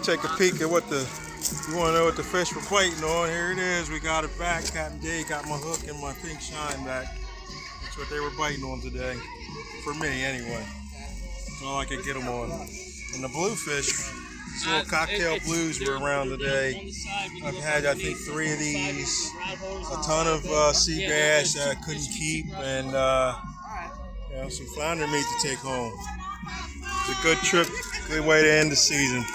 take a peek at what you want to know what the fish we're biting on. Here it is. We got it back. Captain Day got my hook and my pink shine back. That's what they were biting on today. For me, anyway. That's all I could get them on. And the bluefish, these little cocktail blues were around today. I've had, I think, 3 of these. A ton of sea bass that I couldn't keep. And some flounder meat to take home. It's a good trip. Good way to end the season.